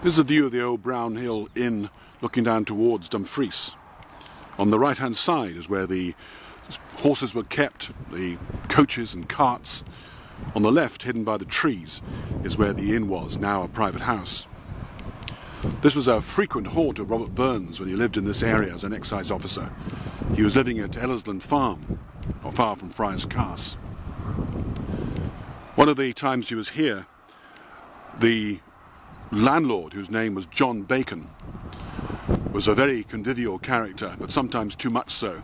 This is a view of the old Brownhill Inn looking down towards Dumfries. On the right hand side is where the horses were kept, the coaches and carts. On the left, hidden by the trees, is where the inn was, now a private house. This was a frequent haunt of Robert Burns when he lived in this area as an excise officer. He was living at Ellersland Farm, not far from Friars Carse. One of the times he was here, the landlord, whose name was John Bacon, was a very convivial character, but sometimes too much so.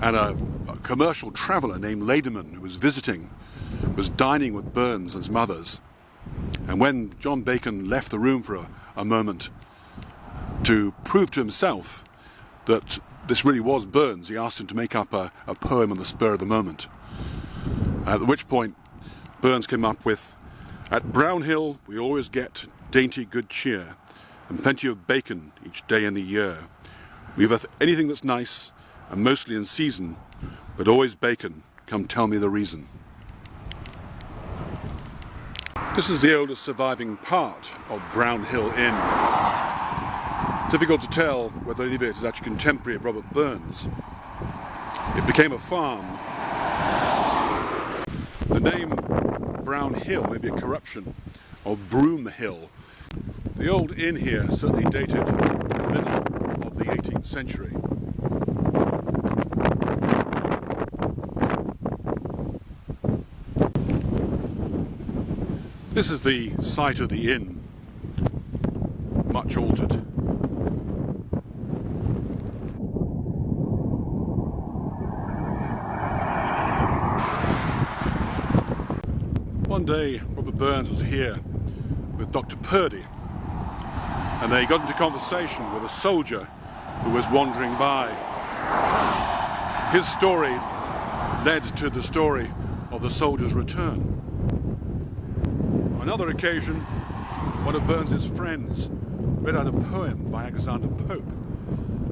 And a commercial traveller named Ladyman, who was visiting, was dining with Burns and his mothers. And when John Bacon left the room for a moment to prove to himself that this really was Burns, he asked him to make up a poem on the spur of the moment. At which point Burns came up with, "At Brownhill we always get dainty good cheer and plenty of bacon each day in the year. We've anything that's nice and mostly in season, but always bacon, come tell me the reason." This is the oldest surviving part of Brownhill Inn. Difficult to tell whether any of it is actually contemporary of Robert Burns. It became a farm. The name Brownhill may be a corruption of Broom Hill. The old inn here certainly dated in the middle of the 18th century. This is the site of the inn, much altered. One day Robert Burns was here with Dr. Purdy, and they got into conversation with a soldier who was wandering by. His story led to the story of the soldier's return. On another occasion, one of Burns's friends read out a poem by Alexander Pope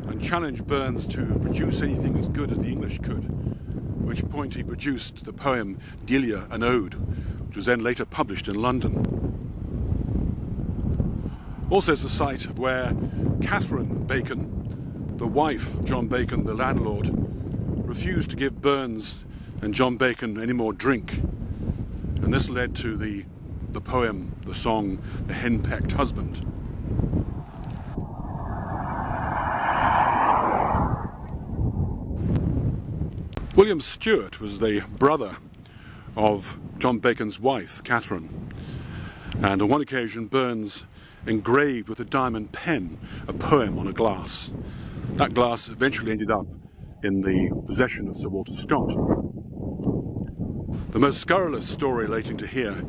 and challenged Burns to produce anything as good as the English could, at which point he produced the poem Delia, an Ode, which was then later published in London. Also it's the site of where Catherine Bacon, the wife of John Bacon, the landlord, refused to give Burns and John Bacon any more drink. And this led to the poem, the song, The Henpecked Husband. William Stewart was the brother of John Bacon's wife, Catherine. And on one occasion, Burns engraved with a diamond pen a poem on a glass. That glass eventually ended up in the possession of Sir Walter Scott. The most scurrilous story relating to here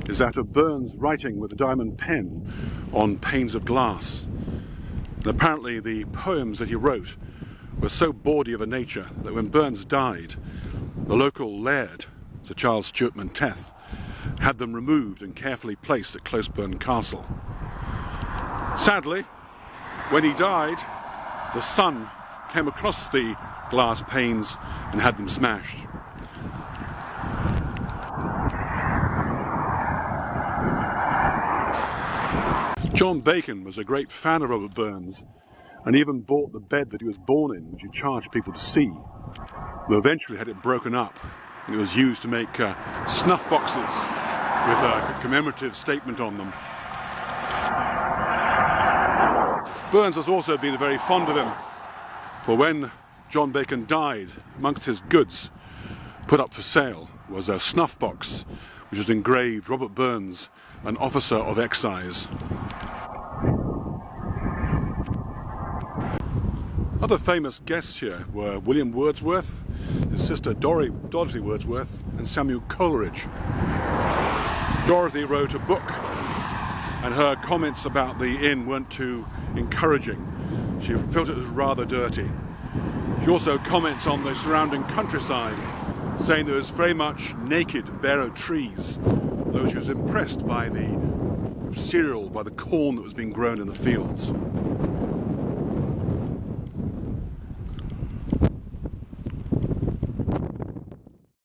is that of Burns writing with a diamond pen on panes of glass. And apparently the poems that he wrote were so bawdy of a nature that when Burns died, the local laird, Sir Charles Stuart Manteth, had them removed and carefully placed at Closeburn Castle. Sadly, when he died, the sun came across the glass panes and had them smashed. John Bacon was a great fan of Robert Burns and even bought the bed that he was born in, which he charged people to see, though eventually had it broken up and it was used to make snuff boxes with a commemorative statement on them. Burns has also been very fond of him, for when John Bacon died, amongst his goods put up for sale was a snuff box which was engraved Robert Burns, an officer of excise. Other famous guests here were William Wordsworth, his sister Dorothy Wordsworth, and Samuel Coleridge. Dorothy wrote a book, and her comments about the inn weren't too encouraging. She felt it was rather dirty. She also comments on the surrounding countryside, saying there was very much naked, bare trees, though she was impressed by the cereal, by the corn that was being grown in the fields.